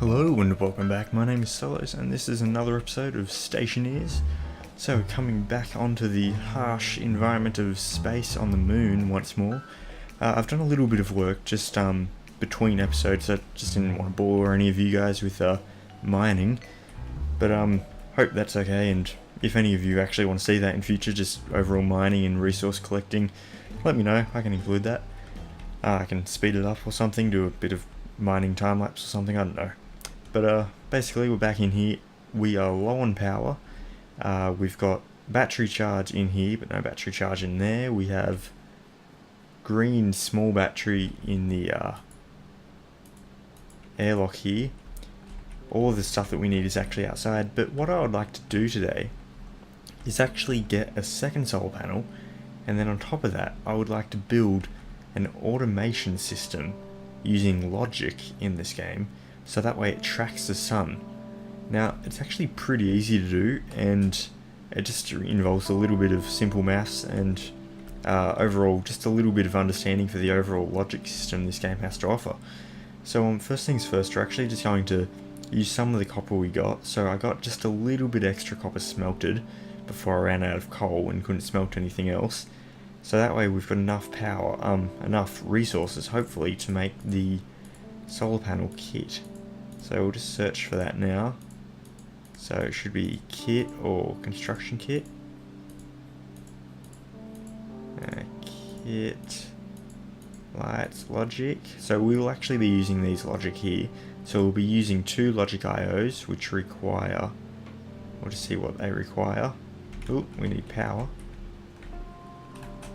Hello and welcome back, my name is Sullosian and this is another episode of Stationeers. So coming back onto the harsh environment of space on the moon once more. I've done a little bit of work just between episodes. I just didn't want to bore any of you guys with mining. But hope that's okay, and if any of you actually want to see that in future, just overall mining and resource collecting, let me know, I can include that. I can speed it up or something, do a bit of mining time-lapse or something, I don't know. But basically we're back in here. We are low on power. We've got battery charge in here, but no battery charge in there. We have green small battery in the airlock here. All of the stuff that we need is actually outside, but what I would like to do today is actually get a second solar panel, and then on top of that I would like to build an automation system using logic in this game, so that way it tracks the sun. Now it's actually pretty easy to do, and it just involves a little bit of simple maths and overall just a little bit of understanding for the overall logic system this game has to offer. So first things first, we're actually just going to use some of the copper we got. So I got just a little bit extra copper smelted before I ran out of coal and couldn't smelt anything else. So that way we've got enough power, enough resources hopefully to make the solar panel kit. So we'll just search for that now. So it should be kit or construction kit. Kit, lights, logic. So we will actually be using these logic here. So we'll be using two logic IOs which require, we'll just see what they require. Oh, we need power.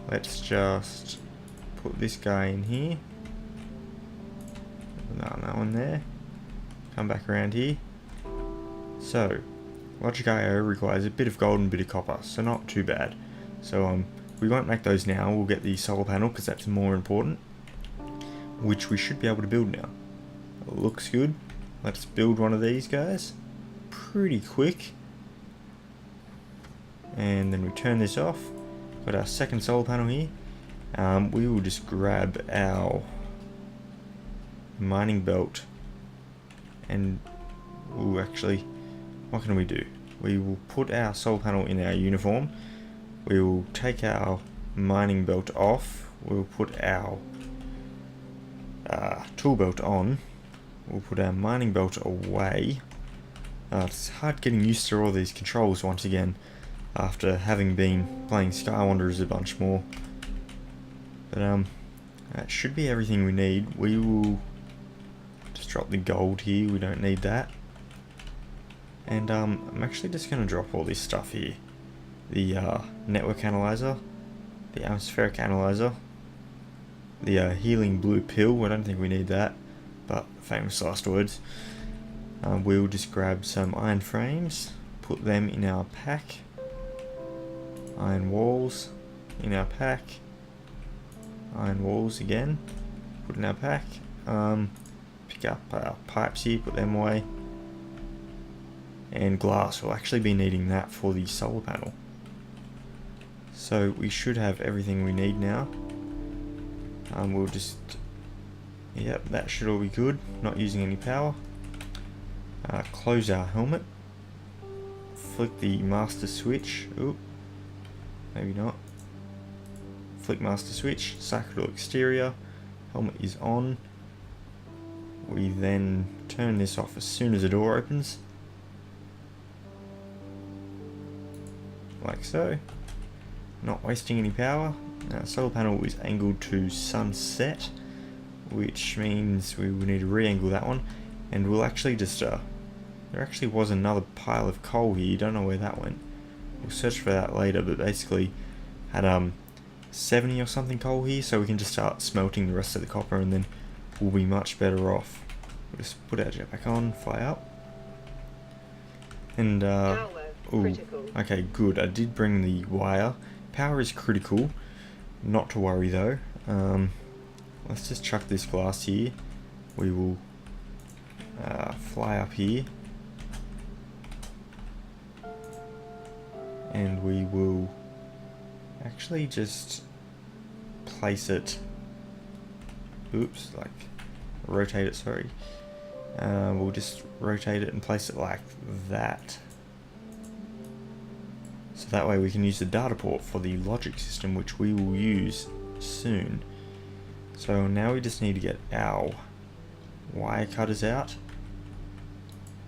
Let's just put this guy in here. That one there. Come back around here. So, logic IO requires a bit of gold and a bit of copper, so not too bad. So we won't make those now, we'll get the solar panel because that's more important, which we should be able to build now. Looks good. Let's build one of these guys. Pretty quick. And then we turn this off. Got our second solar panel here. We will just grab our mining belt and we'll actually, what can we do? We will put our solar panel in our uniform. We will take our mining belt off. We'll put our tool belt on. We'll put our mining belt away. It's hard getting used to all these controls once again after having been playing Skywanderers a bunch more. But that should be everything we need. We will just drop the gold here, we don't need that. And I'm actually just going to drop all this stuff here. The network analyzer, the atmospheric analyzer, the healing blue pill, I don't think we need that, but famous last words. We'll just grab some iron frames, put them in our pack. Iron walls in our pack. Iron walls again, put in our pack. Pick up our pipes here, put them away. And glass, we'll actually be needing that for the solar panel. So we should have everything we need now. We'll just, yep, that should all be good, not using any power. Close our helmet. Flick the master switch. Oop, maybe not. Flick master switch, cycle to exterior. Helmet is on. We then turn this off as soon as the door opens. Like so. Not wasting any power. Our solar panel is angled to sunset, which means we will need to re-angle that one. And we'll actually just, there actually was another pile of coal here, don't know where that went. We'll search for that later, but basically had 70 or something coal here, so we can just start smelting the rest of the copper and then we'll be much better off. We'll just put our jetpack on, fly up. And ooh, okay, good. I did bring the wire. Power is critical. Not to worry though. Let's just chuck this glass here. We will fly up here. And we will actually just place it. Oops, like rotate it, sorry. We'll just rotate it and place it like that. So that way we can use the data port for the logic system, which we will use soon. So now we just need to get our wire cutters out.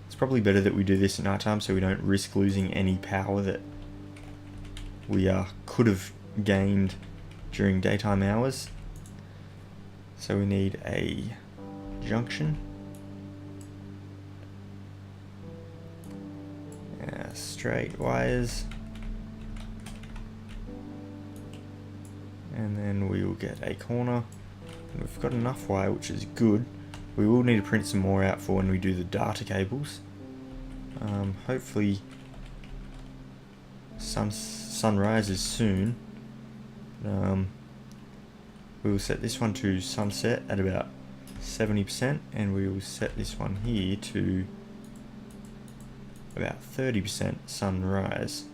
It's probably better that we do this at night time so we don't risk losing any power that we could have gained during daytime hours. So we need a junction. Straight wires. And then we will get a corner. And we've got enough wire, which is good. We will need to print some more out for when we do the data cables. Hopefully sun rises soon. We will set this one to sunset at about 70%, and we will set this one here to about 30% sunrise.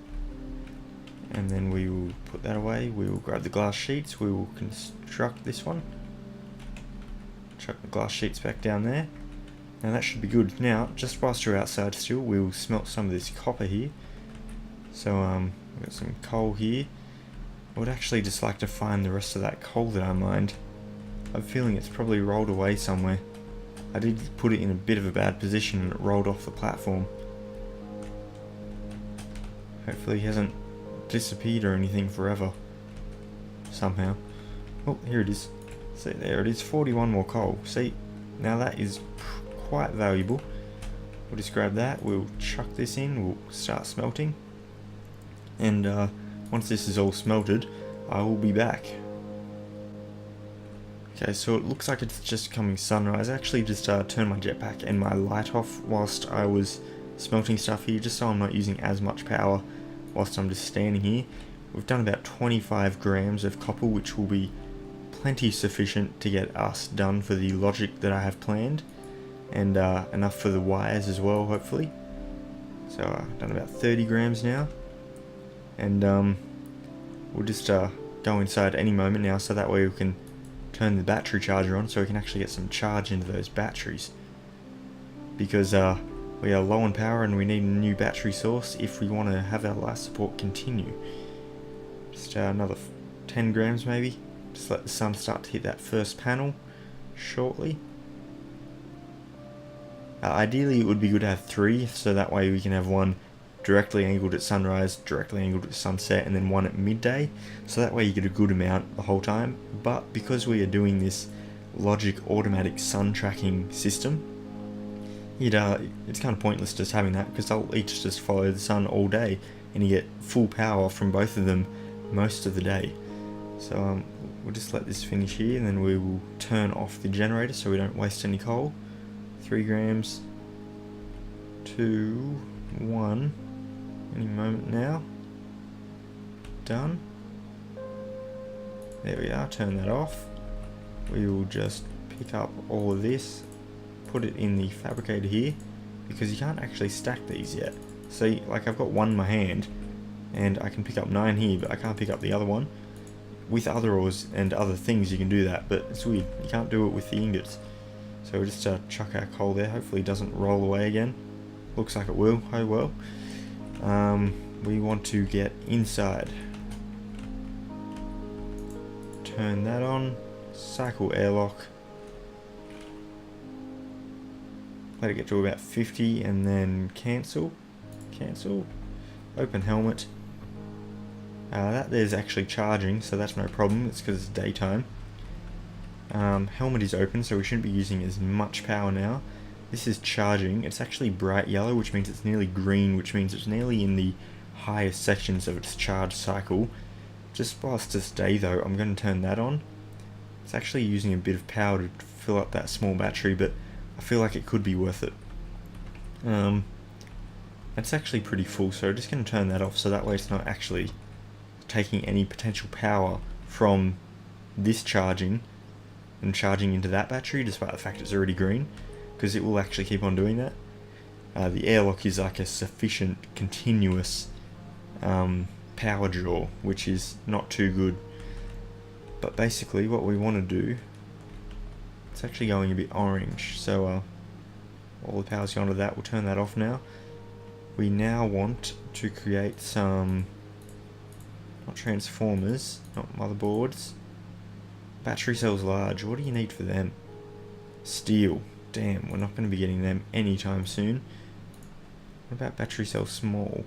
And then we will put that away. We will grab the glass sheets. We will construct this one. Chuck the glass sheets back down there. Now that should be good. Now, just whilst you're outside still, we will smelt some of this copper here. So we've got some coal here. I would actually just like to find the rest of that coal that I mined. I'm feeling it's probably rolled away somewhere. I did put it in a bit of a bad position and it rolled off the platform. Hopefully it hasn't disappeared or anything forever. Somehow. Oh, here it is. See, there it is, 41 more coal. See, now that is quite valuable. We'll just grab that, we'll chuck this in, we'll start smelting. And once this is all smelted, I will be back. Okay, so it looks like it's just coming sunrise. I actually just turned my jetpack and my light off whilst I was smelting stuff here, just so I'm not using as much power whilst I'm just standing here. We've done about 25 grams of copper, which will be plenty sufficient to get us done for the logic that I have planned, and enough for the wires as well, hopefully. So I've done about 30 grams now, and we'll just go inside any moment now, so that way we can turn the battery charger on so we can actually get some charge into those batteries, because we are low on power and we need a new battery source if we want to have our life support continue. Just another 10 grams maybe. Just let the sun start to hit that first panel shortly. Ideally it would be good to have 3, so that way we can have one directly angled at sunrise, directly angled at sunset, and then one at midday, so that way you get a good amount the whole time. But because we are doing this logic automatic sun tracking system, it's kind of pointless just having that, because they'll each just follow the sun all day and you get full power from both of them most of the day. So we'll just let this finish here, and then we will turn off the generator so we don't waste any coal. 3 grams, 2, 1, any moment now. Done. There we are, turn that off. We will just pick up all of this, put it in the fabricator here, because you can't actually stack these yet. See, like I've got one in my hand, and I can pick up 9 here, but I can't pick up the other one. With other ores and other things you can do that, but it's weird, you can't do it with the ingots. So we'll just chuck our coal there, hopefully it doesn't roll away again. Looks like it will, oh well. We want to get inside. Turn that on, cycle airlock. Let it get to about 50 and then cancel. Cancel. Open helmet. That there's actually charging, so that's no problem. It's because it's daytime. Helmet is open, so we shouldn't be using as much power now. This is charging. It's actually bright yellow, which means it's nearly green, which means it's nearly in the highest sections of its charge cycle. Just whilst this day though, I'm going to turn that on. It's actually using a bit of power to fill up that small battery, but I feel like it could be worth it. It's actually pretty full, so I'm just going to turn that off so that way it's not actually taking any potential power from this charging and charging into that battery, despite the fact it's already green, because it will actually keep on doing that. The airlock is like a sufficient continuous power draw, which is not too good. But basically what we want to do, it's actually going a bit orange, so all the power's gone to that. We'll turn that off now. We now want to create some, not transformers, not motherboards. Battery cells large, what do you need for them? Steel. Damn, we're not going to be getting them anytime soon. What about battery cells small?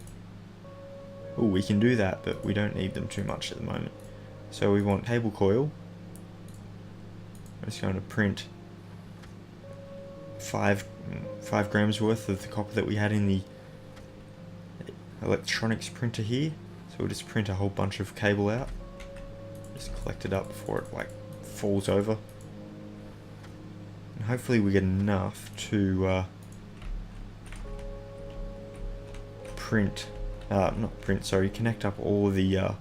Oh, we can do that, but we don't need them too much at the moment. So we want cable coil. I'm just going to print 5 grams worth of the copper that we had in the electronics printer here. So we'll just print a whole bunch of cable out. Just collect it up before it like falls over. And hopefully we get enough to connect up all of the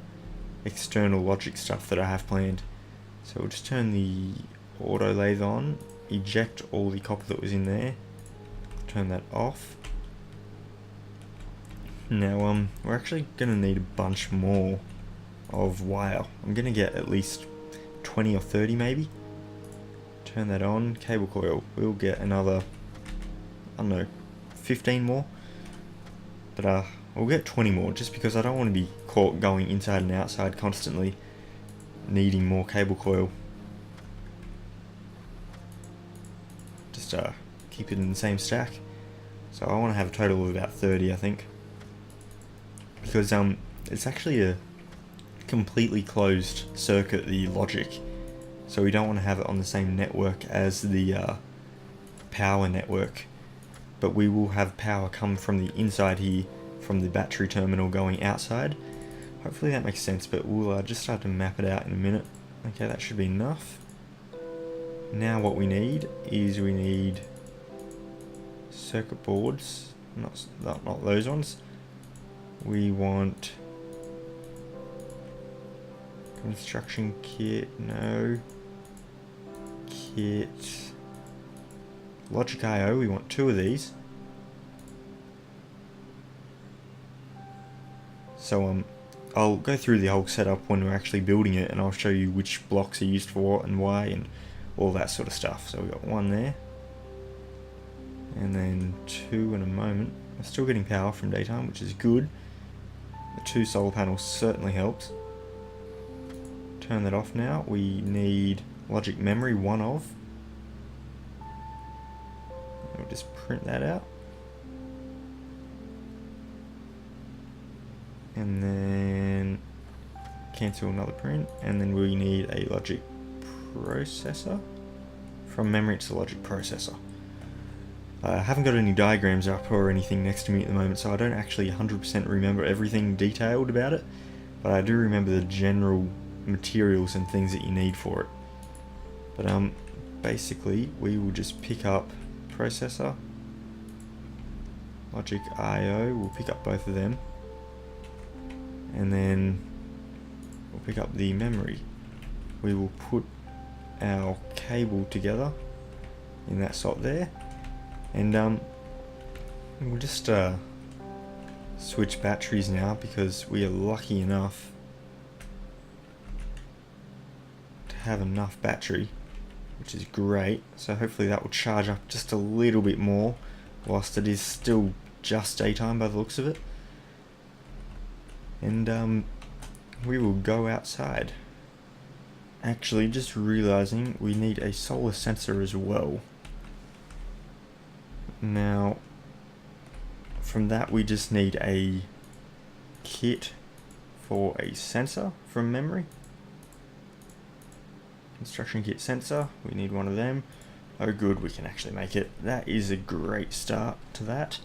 external logic stuff that I have planned. So we'll just turn the auto lathe on, eject all the copper that was in there, turn that off. Now we're actually going to need a bunch more of wire. I'm going to get at least 20 or 30 maybe. Turn that on, cable coil, we'll get another, I don't know, 15 more. But we'll get 20 more just because I don't want to be caught going inside and outside constantly needing more cable coil. Just keep it in the same stack. So I want to have a total of about 30, I think. Because it's actually a completely closed circuit, the logic. So we don't want to have it on the same network as the power network. But we will have power come from the inside here, from the battery terminal going outside. Hopefully that makes sense, but we'll just start to map it out in a minute. Okay, that should be enough. Now what we need is circuit boards, not those ones. We want construction kit, no. Kit. Logic I/O, we want 2 of these. So I'll go through the whole setup when we're actually building it, and I'll show you which blocks are used for what and why and all that sort of stuff. So we've got 1 there, and then 2 in a moment. We're still getting power from daytime, which is good. The 2 solar panels certainly helps. Turn that off now. We need logic memory, 1 of. We'll just print that out. And then cancel another print. And then we need a logic processor. From memory, it's a logic processor. I haven't got any diagrams up or anything next to me at the moment, so I don't actually 100% remember everything detailed about it. But I do remember the general materials and things that you need for it. But basically, we will just pick up processor, logic I/O, we'll pick up both of them, and then we'll pick up the memory. We will put our cable together in that slot there, and we'll just switch batteries now because we are lucky enough to have enough battery, which is great. So hopefully that will charge up just a little bit more whilst it is still just daytime by the looks of it. And we will go outside. Actually, just realizing we need a solar sensor as well. Now, from that we just need a kit for a sensor from memory. Construction kit sensor, we need 1 of them. Oh good, we can actually make it. That is a great start to that.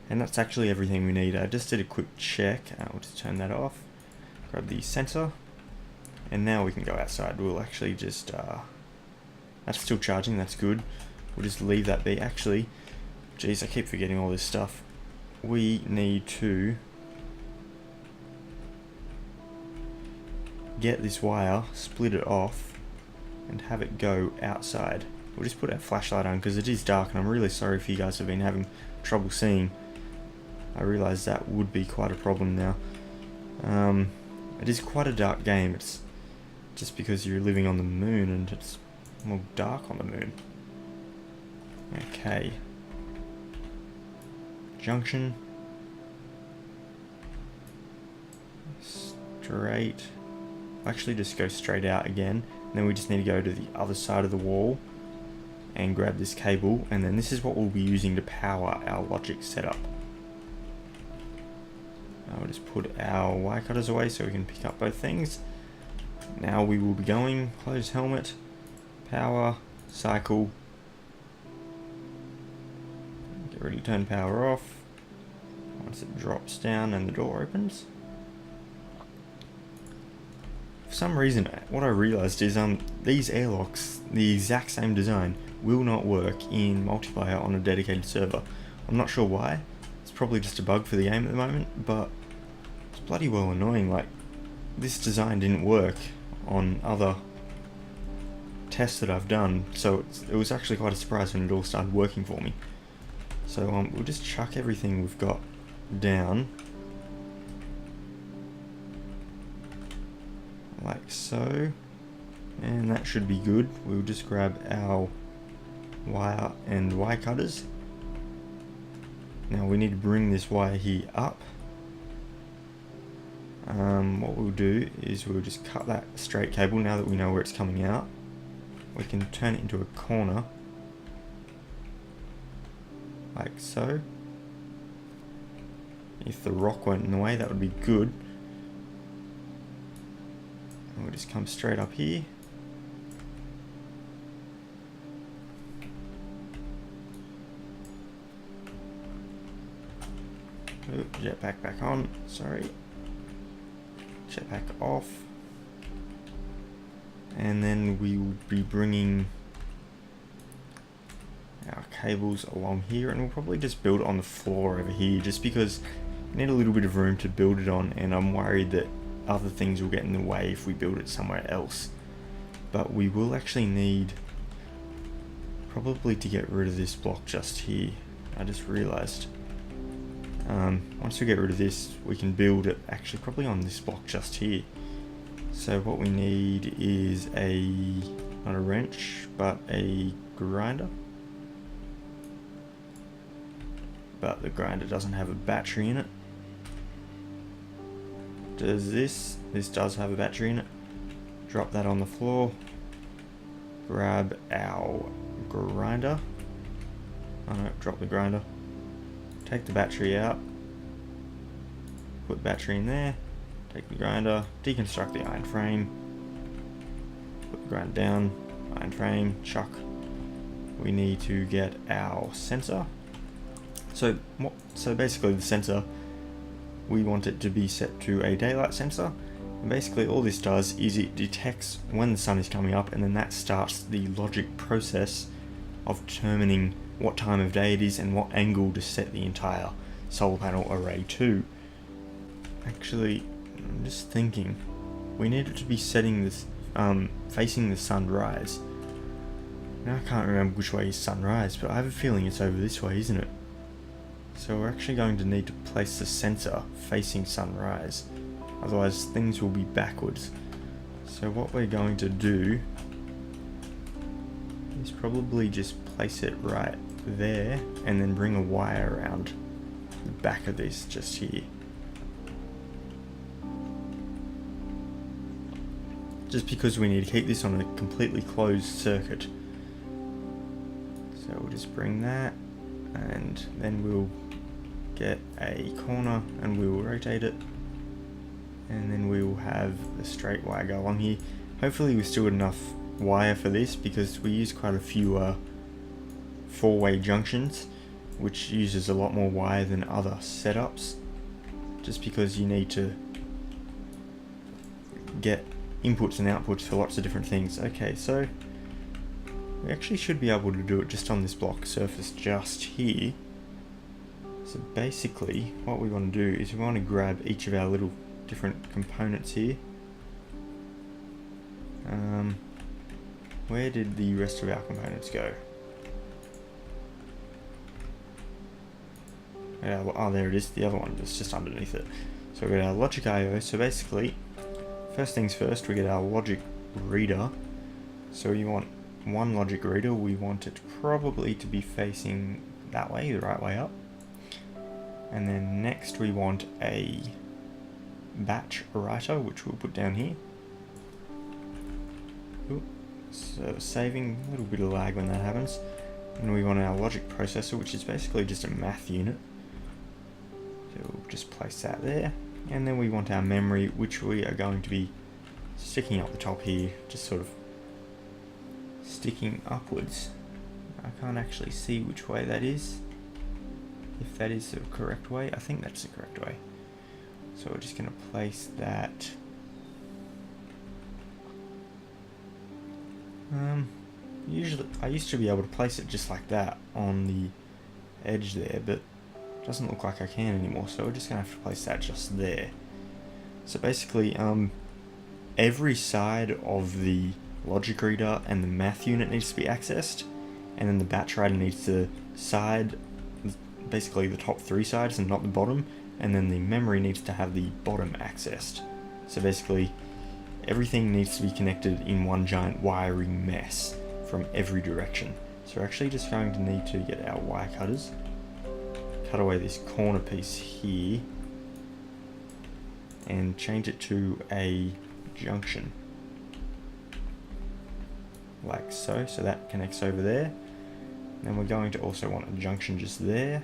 And that's actually everything we need. I just did a quick check. I'll just turn that off. Grab the sensor. And now we can go outside. We'll actually just... that's still charging, that's good. We'll just leave that be. Actually, geez, I keep forgetting all this stuff. We need to get this wire, split it off, and have it go outside. We'll just put our flashlight on because it is dark, and I'm really sorry if you guys have been having trouble seeing. I realise that would be quite a problem now. It is quite a dark game. It's just because you're living on the moon and it's more dark on the moon. Okay. junction. Straight. Actually just go straight out again. And then we just need to go to the other side of the wall and grab this cable, and then this is what we'll be using to power our logic setup. I'll just put our wire cutters away so we can pick up both things. Now we will be going, close helmet, power, cycle, get ready to turn power off. Once it drops down and the door opens. For some reason, what I realized is these airlocks, the exact same design, will not work in multiplayer on a dedicated server. I'm not sure why. It's probably just a bug for the game at the moment, but it's bloody well annoying. Like, this design didn't work on other tests that I've done, so it was actually quite a surprise when it all started working for me. So we'll just chuck everything we've got down. Like so. And that should be good. We'll just grab our wire and wire cutters. Now we need to bring this wire here up. What we'll do is we'll just cut that straight cable. Now that we know where it's coming out, we can turn it into a corner like so. If the rock went in the way, that would be good. And we'll just come straight up here. Jetpack back on, sorry. Jetpack off. And then we will be bringing our cables along here, and we'll probably just build it on the floor over here just because we need a little bit of room to build it on, and I'm worried that other things will get in the way if we build it somewhere else. But we will actually need probably to get rid of this block just here. I just realized. Once we get rid of this, we can build it actually probably on this block just here. So what we need is not a wrench, but a grinder. But the grinder doesn't have a battery in it. Does this? This does have a battery in it. Drop that on the floor. Grab our grinder. Oh no, drop the grinder. Take the battery out. Put the battery in there. Take the grinder. Deconstruct the iron frame. Put the grinder down. Iron frame. Chuck. We need to get our sensor. So basically the sensor, we want it to be set to a daylight sensor. And basically all this does is it detects when the sun is coming up, and then that starts the logic process of determining what time of day it is and what angle to set the entire solar panel array to. Actually, I'm just thinking, we need it to be setting this, facing the sunrise. Now I can't remember which way is sunrise, but I have a feeling it's over this way, isn't it? So we're actually going to need to place the sensor facing sunrise, otherwise things will be backwards. So what we're going to do is probably just place it right there and then bring a wire around the back of this just here. Just because we need to keep this on a completely closed circuit. So we'll just bring that, and then we'll get a corner and we will rotate it, and then we will have the straight wire go along here. Hopefully we've still got enough wire for this, because we use quite a few four-way junctions, which uses a lot more wire than other setups, just because you need to get inputs and outputs for lots of different things. Okay, so we actually should be able to do it just on this block surface just here. So basically what we want to do is we want to grab each of our little different components here. Where did the rest of our components go? Oh, there it is, the other one, it's just underneath it. So we got our logic IO. So basically, first things first, we get our logic reader. So you want one logic reader, we want it probably to be facing that way, the right way up. And then next we want a batch writer, which we'll put down here. Ooh, so saving, a little bit of lag when that happens. And we want our logic processor, which is basically just a math unit. So we'll just place that there. And then we want our memory, which we are going to be sticking up the top here, just sort of sticking upwards. I can't actually see which way that is. If that is the correct way, I think that's the correct way. So we're just going to place that. Usually, I used to be able to place it just like that on the edge there, but it doesn't look like I can anymore. So we're just going to have to place that just there. So basically, every side of the logic reader and the math unit needs to be accessed, and then the batch writer needs to side, basically the top three sides and not the bottom, and then the memory needs to have the bottom accessed. So basically everything needs to be connected in one giant wiring mess from every direction. So we're actually just going to need to get our wire cutters, cut away this corner piece here, and change it to a junction. Like so, so that connects over there. Then we're going to also want a junction just there.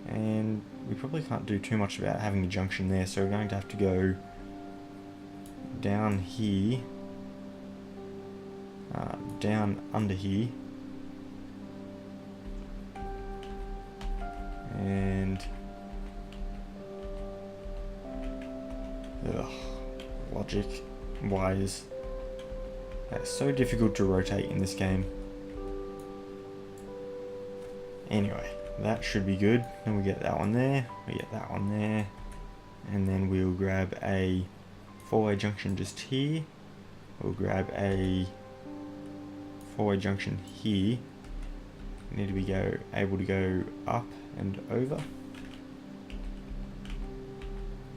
And we probably can't do too much about having a junction there, so we're going to have to go down here, down under here, and logic wires. That's so difficult to rotate in this game. Anyway, that should be good. Then we get that one there, we get that one there, and then we'll grab a four-way junction just here. We'll grab a four-way junction here. We need to be able to go up and over,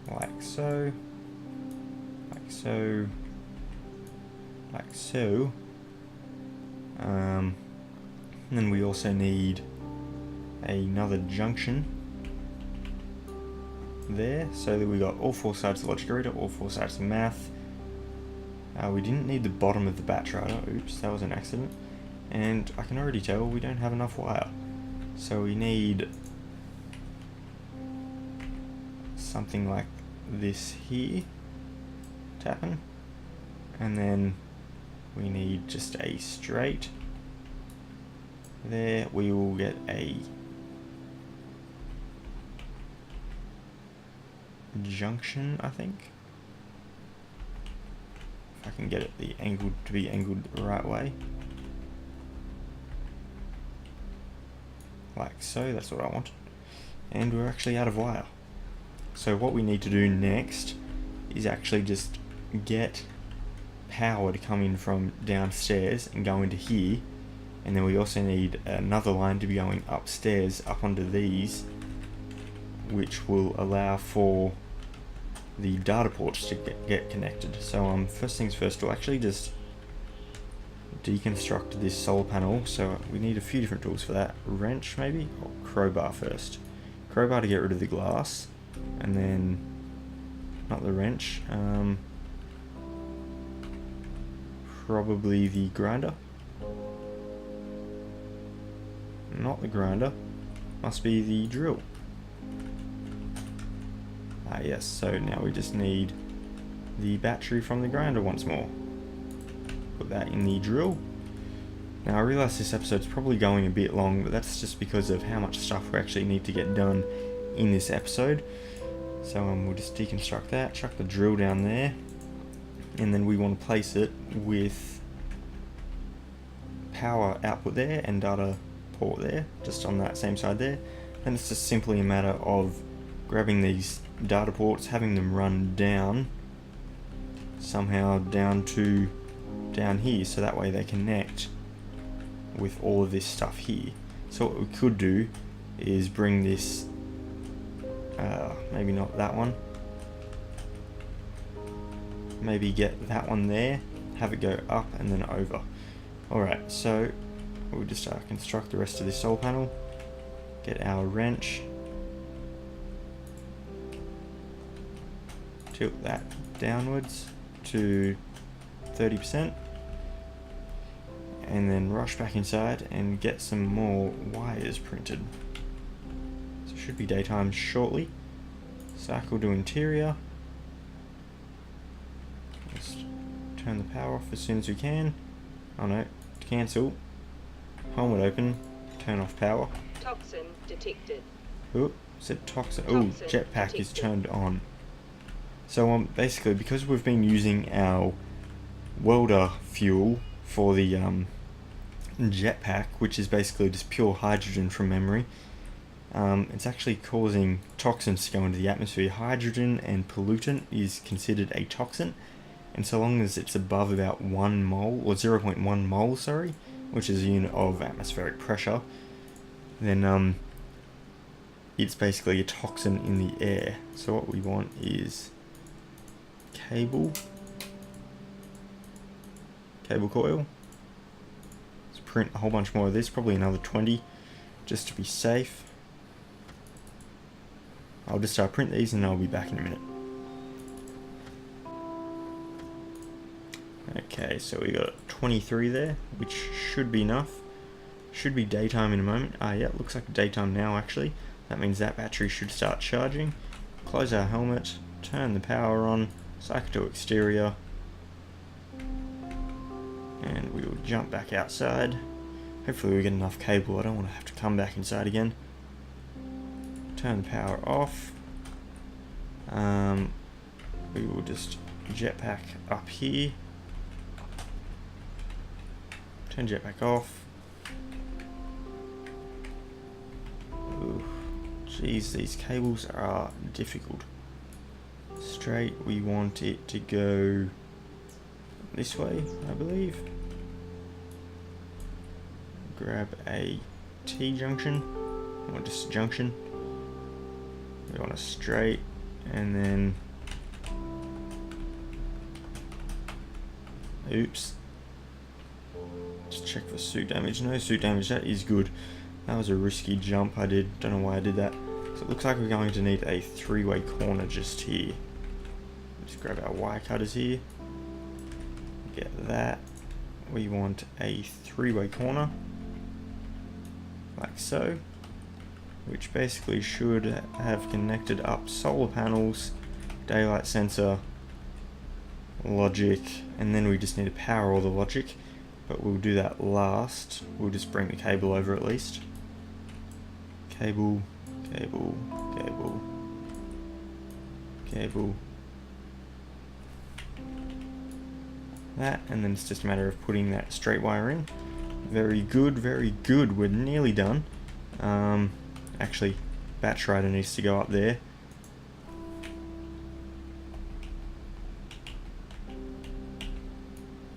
like so, like so, like so. And then we also need another junction there, so that we got all four sides of the logic reader, all four sides of math. We didn't need the bottom of the batch writer. Oops, that was an accident. And I can already tell we don't have enough wire, so we need something like this here to happen, and then we need just a straight there. We will get a junction, I think, if I can get it to be angled the right way, like so. That's what I want. And we're actually out of wire, so what we need to do next is actually just get power to come in from downstairs and go into here, and then we also need another line to be going upstairs up onto these, which will allow for the data ports to get connected. So first things first, we'll actually just deconstruct this solar panel. So we need a few different tools for that. Wrench maybe, or crowbar first. Crowbar to get rid of the glass, and then not the wrench, probably the grinder. Not the grinder, must be the drill. Yes, so now we just need the battery from the grinder once more. Put that in the drill. Now I realise this episode's probably going a bit long, but that's just because of how much stuff we actually need to get done in this episode. So we'll just deconstruct that, chuck the drill down there, and then we want to place it with power output there and data port there, just on that same side there. And it's just simply a matter of grabbing these data ports, having them run down somehow down here, so that way they connect with all of this stuff here. So what we could do is bring this, maybe not that one, maybe get that one there, have it go up and then over. Alright, so we'll just construct the rest of this solar panel, get our wrench, tilt that downwards to 30%, and then rush back inside and get some more wires printed. So it should be daytime shortly. Cycle to interior. Just turn the power off as soon as we can. Oh no, cancel. Helmet open, turn off power. Toxin detected. Oh, said toxin. Oh, jetpack is turned on. So basically, because we've been using our welder fuel for the jetpack, which is basically just pure hydrogen from memory, it's actually causing toxins to go into the atmosphere. Hydrogen and pollutant is considered a toxin, and so long as it's above about 1 mole, or 0.1 mole, sorry, which is a unit of atmospheric pressure, then it's basically a toxin in the air. So what we want is cable coil. Let's print a whole bunch more of this, probably another 20, just to be safe. I'll just print these and I'll be back in a minute. Okay, so we got 23 there, which should be enough. Should be daytime in a moment. Yeah, looks like daytime now actually. That means that battery should start charging. Close our helmet, turn the power on, cycle to exterior, and we will jump back outside. Hopefully we get enough cable. I don't want to have to come back inside again. Turn the power off. We will just jetpack up here. Turn jetpack off. Ooh, jeez, these cables are difficult. Straight, we want it to go this way, I believe. Grab a T-junction, or just a junction. We want a straight, and then... Oops. Just check for suit damage. No suit damage, that is good. That was a risky jump I did. Don't know why I did that. So it looks like we're going to need a 3-way corner just here. Just grab our wire cutters here. Get that. We want a 3-way corner. Like so. Which basically should have connected up solar panels, daylight sensor, logic, and then we just need to power all the logic. But we'll do that last. We'll just bring the cable over at least. Cable, cable, cable, cable. That, and then it's just a matter of putting that straight wire in. Very good, very good. We're nearly done. Actually, batch rider needs to go up there.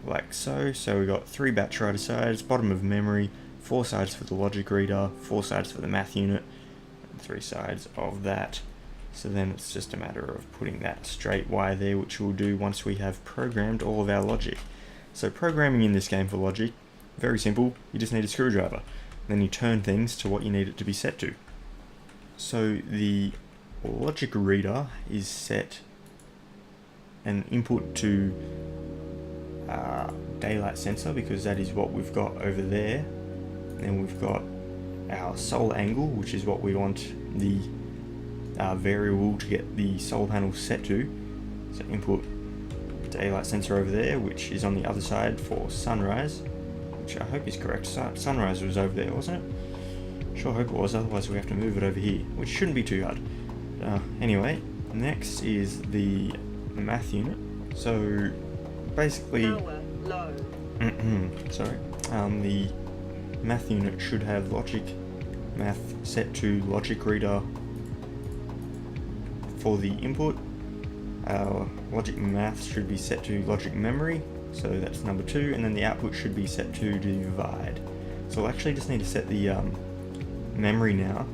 Like so. So we got 3 batch rider sides, bottom of memory, 4 sides for the logic reader, 4 sides for the math unit, and 3 sides of that. So then it's just a matter of putting that straight wire there, which we'll do once we have programmed all of our logic. So programming in this game for logic, very simple. You just need a screwdriver. Then you turn things to what you need it to be set to. So the logic reader is set an input to daylight sensor, because that is what we've got over there. Then we've got our solar angle, which is what we want the variable to get the solar panel set to. So input daylight sensor over there, which is on the other side for sunrise, which I hope is correct. Sunrise was over there, wasn't it? Sure hope it was, otherwise we have to move it over here, which shouldn't be too hard. Anyway, next is the math unit. So basically, Power low. sorry, the math unit should have logic math set to logic reader for the input. Our logic math should be set to logic memory, so that's number 2, and then the output should be set to divide. So we'll actually just need to set the memory now.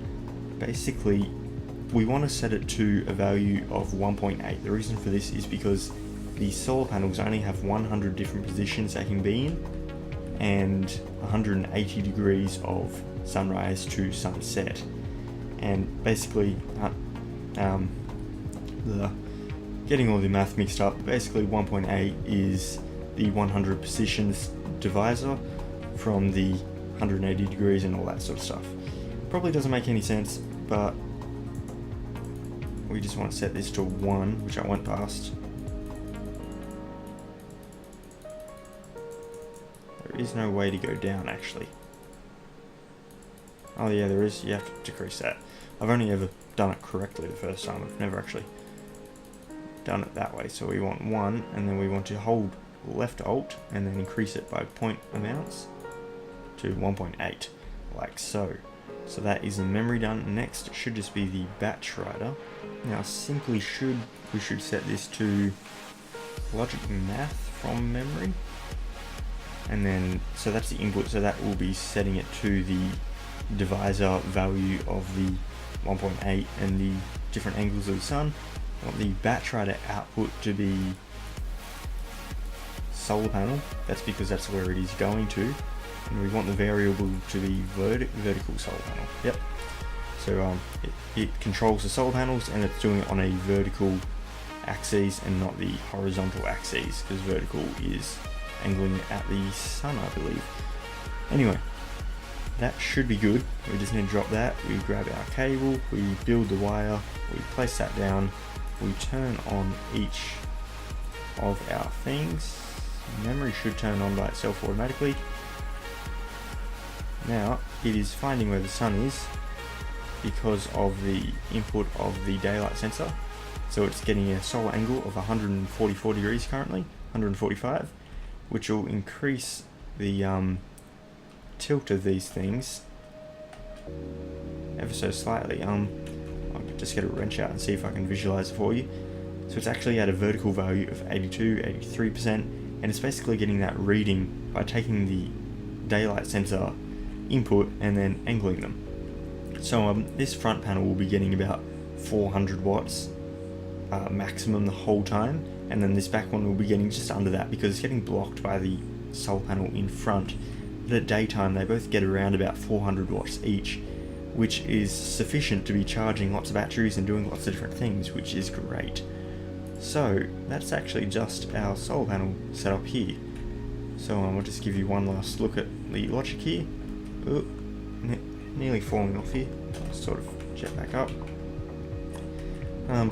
Basically, we want to set it to a value of 1.8. The reason for this is because the solar panels only have 100 different positions they can be in, and 180 degrees of sunrise to sunset. And basically, the getting all the math mixed up. Basically 1.8 is the 100 positions divisor from the 180 degrees and all that sort of stuff. Probably doesn't make any sense, but we just want to set this to 1, which I went past. There is no way to go down, actually. Oh yeah, there is. You have to decrease that. I've only ever done it correctly the first time. I've never actually done it that way. So we want 1, and then we want to hold left Alt and then increase it by point amounts to 1.8, like so. So that is the memory done. Next should just be the batch writer. Now we should set this to logic math from memory, and then so that's the input, so that will be setting it to the divisor value of the 1.8 and the different angles of the sun. I want the batch writer output to be solar panel. That's because that's where it is going to, and we want the variable to be vertical solar panel. Yep. So it controls the solar panels, and it's doing it on a vertical axis and not the horizontal axis, because vertical is angling at the sun, I believe. Anyway, that should be good. We just need to drop that. We grab our cable, we build the wire, we place that down, we turn on each of our things. Memory should turn on by itself automatically. Now it is finding where the sun is because of the input of the daylight sensor. So it's getting a solar angle of 144 degrees currently, 145, which will increase the tilt of these things ever so slightly. I'll just get a wrench out and see if I can visualize it for you. So it's actually at a vertical value of 82, 83%, and it's basically getting that reading by taking the daylight sensor input and then angling them. So this front panel will be getting about 400 watts maximum the whole time, and then this back one will be getting just under that because it's getting blocked by the solar panel in front. But at daytime they both get around about 400 watts each, which is sufficient to be charging lots of batteries and doing lots of different things, which is great. So that's actually just our solar panel set up here. So I'll just give you one last look at the logic here. Oh, nearly falling off here. I'll sort of jet back up.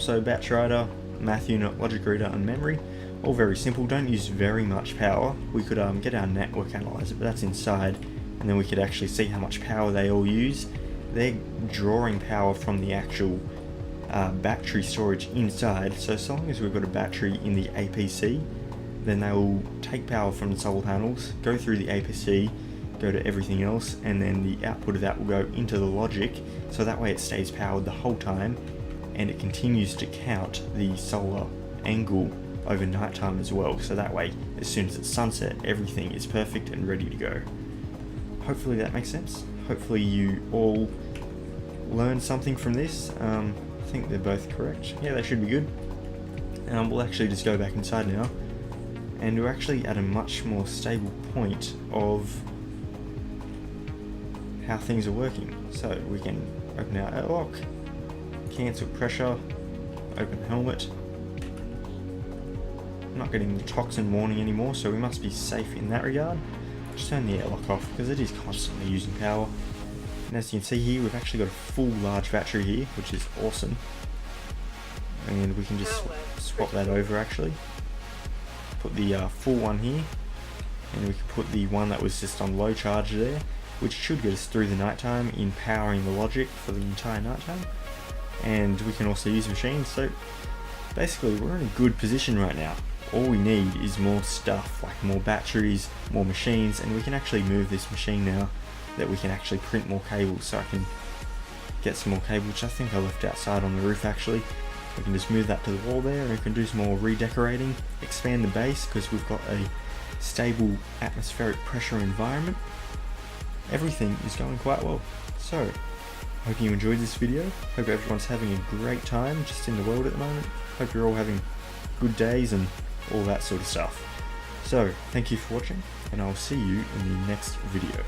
So batch writer, math unit, logic reader and memory, all very simple, don't use very much power. We could get our network analyzer, but that's inside, and then we could actually see how much power they all use. They're drawing power from the actual battery storage inside, so long as we've got a battery in the APC, then they will take power from the solar panels, go through the APC, go to everything else, and then the output of that will go into the logic, so that way it stays powered the whole time, and it continues to count the solar angle over night time as well, so that way as soon as it's sunset everything is perfect and ready to go. Hopefully that makes sense. Hopefully you all learned something from this. I think they're both correct. Yeah, they should be good. We'll actually just go back inside now, and we're actually at a much more stable point of how things are working. So we can open our airlock, cancel pressure, open helmet. I'm not getting the toxin warning anymore, so we must be safe in that regard. Just turn the airlock off because it is constantly using power. And as you can see here, we've actually got a full large battery here, which is awesome. And we can just swap that over actually. Put the full one here, and we can put the one that was just on low charge there, which should get us through the nighttime in powering the logic for the entire nighttime. And we can also use machines, so basically we're in a good position right now. All we need is more stuff, like more batteries, more machines, and we can actually move this machine now that we can actually print more cables. So I can get some more cable, which I think I left outside on the roof actually. We can just move that to the wall there, and we can do some more redecorating, expand the base because we've got a stable atmospheric pressure environment. Everything is going quite well. So, hope you enjoyed this video. Hope everyone's having a great time just in the world at the moment. Hope you're all having good days and all that sort of stuff. So, thank you for watching, and I'll see you in the next video.